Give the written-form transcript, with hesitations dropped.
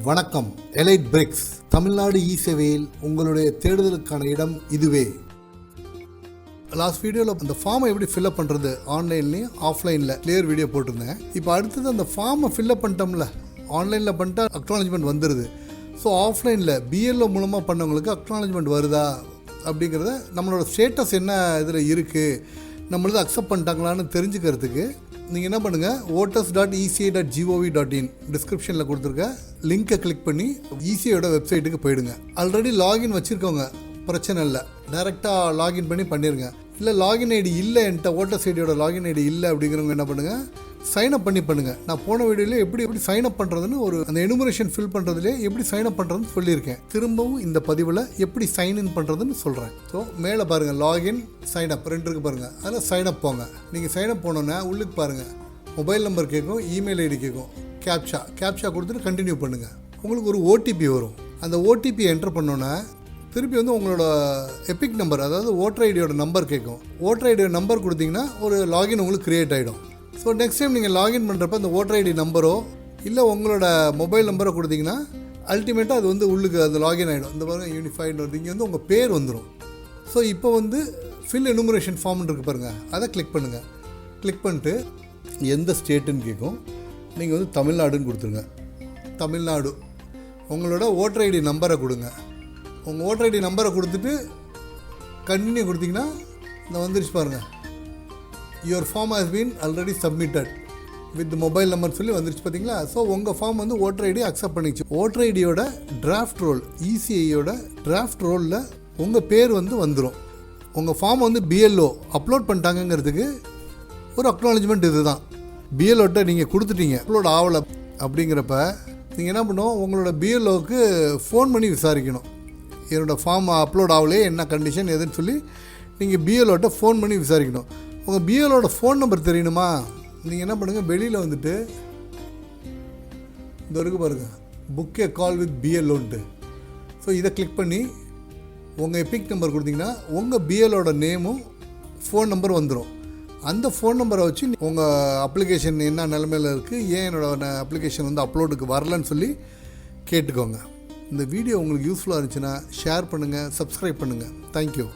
வணக்கம். Elite BRICS Tamil Nadu இ-சேவையில் உங்களுடைய தேடுதலுக்கான இடம் இதுவே. லாஸ்ட் வீடியோவில் அந்த ஃபார்மை எப்படி ஃபில்அப் பண்ணுறது ஆன்லைன்லேயும் ஆஃப்லைனில் கிளியர் வீடியோ போட்டிருந்தேன். இப்போ அடுத்தது அந்த ஃபார்மை ஃபில்அப் பண்ணிட்டோம்ல, ஆன்லைனில் பண்ணிட்டா அக்னாலஜ்மெண்ட் வந்துடுது. ஸோ ஆஃப்லைனில் பிஎல்ஓ மூலமாக பண்ணவங்களுக்கு அக்னாலஜ்மெண்ட் வருதா அப்படிங்கிறத நம்மளோட ஸ்டேட்டஸ் என்ன இதில் இருக்குது, நம்மளது அக்செப்ட் பண்ணிட்டாங்களான்னு தெரிஞ்சுக்கிறதுக்கு நீங்கள் என்ன பண்ணுங்கள், voters.eci.gov.in டிஸ்கிரிப்ஷனில் கொடுத்துருக்க லிங்க்கை கிளிக் பண்ணி இசிஐயோட வெப்சைட்டுக்கு போயிடுங்க. ஆல்ரெடி லாகின் வச்சுருக்கோங்க, பிரச்சனை இல்லை, டைரெக்டாக லாகின் பண்ணி பண்ணிடுங்க. இல்லை லாகின் ஐடி இல்லை, என்கிட்ட ஓட்டர்ஸ் ஐடியோட லாகின் ஐடி இல்லை அப்படிங்கிறவங்க என்ன பண்ணுங்கள், சைன்அப் பண்ணுங்கள். நான் போன வீடியோவில் எப்படி சைன்அப் பண்ணுறதுன்னு அந்த எனுமரேஷன் ஃபில் பண்ணுறதுலே எப்படி சைன்அப் பண்ணுறதுன்னு சொல்லியிருக்கேன். திரும்பவும் இந்த பதிவில் எப்படி சைன்இன் பண்ணுறதுன்னு சொல்கிறேன். ஸோ மேலே பாருங்கள், லாகின் சைன்அப் ரெண்டு இருக்குது பாருங்கள், அதில் சைன்அப் போங்க. நீங்கள் சைன்அப் போனோன்னா உள்ளுக்கு பாருங்கள், மொபைல் நம்பர் கேட்கும், இமெயில் ஐடி கேட்கும், கேப்சா கொடுத்துட்டு கண்டினியூ பண்ணுங்கள். உங்களுக்கு ஒரு ஓடிபி வரும். அந்த ஓடிபி என்டர் பண்ணோன்னா திருப்பி உங்களோட எபிக் நம்பர், அதாவது ஓட்டர் ஐடியோட நம்பர் கேட்கும். ஓட்டர் ஐடியோட நம்பர் கொடுத்தீங்கன்னா ஒரு லாகின் உங்களுக்கு க்ரியேட் ஆகிடும். ஸோ நெக்ஸ்ட் டைம் நீங்கள் லாகின் பண்ணுறப்ப அந்த ஓட்டர் ஐடி நம்பரோ இல்லை உங்களோட மொபைல் நம்பரோ கொடுத்தீங்கன்னா அல்டிமேட்டாக அது உள்ளுக்கு அது லாகின் ஆகிடும். இந்த பாருங்கள், யூனிஃபைடு வருது, இங்கே உங்கள் பேர் வந்துடும். ஸோ இப்போ ஃபில் எனுமரேஷன் ஃபார்ம்னு இருக்குது பாருங்கள், அதை கிளிக் பண்ணுங்கள். கிளிக் பண்ணிட்டு எந்த ஸ்டேட்டுன்னு கேட்கும், நீங்கள் தமிழ்நாடுன்னு கொடுத்துருங்க. தமிழ்நாடு. உங்களோட ஓட்டர் ஐடி நம்பரை கொடுங்க. உங்கள் ஓட்டர் ஐடி நம்பரை கொடுத்துட்டு கண்டினியூ கொடுத்தீங்கன்னா இந்த வந்துருச்சு பாருங்கள், your form has been already submitted with mobile number சொல்லி வந்துருச்சு பார்த்தீங்களா. ஸோ உங்கள் ஃபார்ம் ஓட்டர் ஐடி அக்செப்ட் பண்ணிச்சு. ஓட்டர் ஐடியோட டிராஃப்ட் ரோல், இசிஐயோட டிராஃப்ட் ரோலில் உங்கள் பேர் வந்துடும். உங்கள் ஃபார்ம் பிஎல்ஓ அப்லோட் பண்ணிட்டாங்கங்கிறதுக்கு ஒரு அக்னாலஜ்மெண்ட் இது தான். பிஎல்ஓட்ட நீங்கள் கொடுத்துட்டீங்க, அப்லோட் ஆகலை அப்படிங்கிறப்ப நீங்கள் என்ன பண்ணுவோம், உங்களோட பிஎல்ஓவுக்கு ஃபோன் பண்ணி விசாரிக்கணும். என்னோடய ஃபார்ம் அப்லோட் ஆகலையே, என்ன கண்டிஷன் எதுன்னு சொல்லி நீங்கள் பிஎல்ஓட்ட ஃபோன் பண்ணி விசாரிக்கணும். உங்கள் பிஎல்ஓட ஃபோன் நம்பர் தெரியணுமா, நீங்கள் என்ன பண்ணுங்கள், வெளியில் இந்த வரைக்கும் பாருங்கள், புக் ஏ கால் வித் பிஎல்ஓன்ட்டு. ஸோ இதை கிளிக் பண்ணி உங்கள் எபிக் நம்பர் கொடுத்தீங்கன்னா உங்கள் பிஎல்ஓட நேமும் ஃபோன் நம்பர் வந்துடும். அந்த ஃபோன் நம்பரை வச்சு உங்கள் அப்ளிகேஷன் என்ன நிலமையில் இருக்குது, ஏன் என்னோடய அப்ளிகேஷன் அப்லோடுக்கு வரலன்னு சொல்லி கேட்டுக்கோங்க. இந்த வீடியோ உங்களுக்கு யூஸ்ஃபுல்லாக இருந்துச்சுன்னா ஷேர் பண்ணுங்கள், சப்ஸ்கிரைப் பண்ணுங்கள். தேங்க்யூ.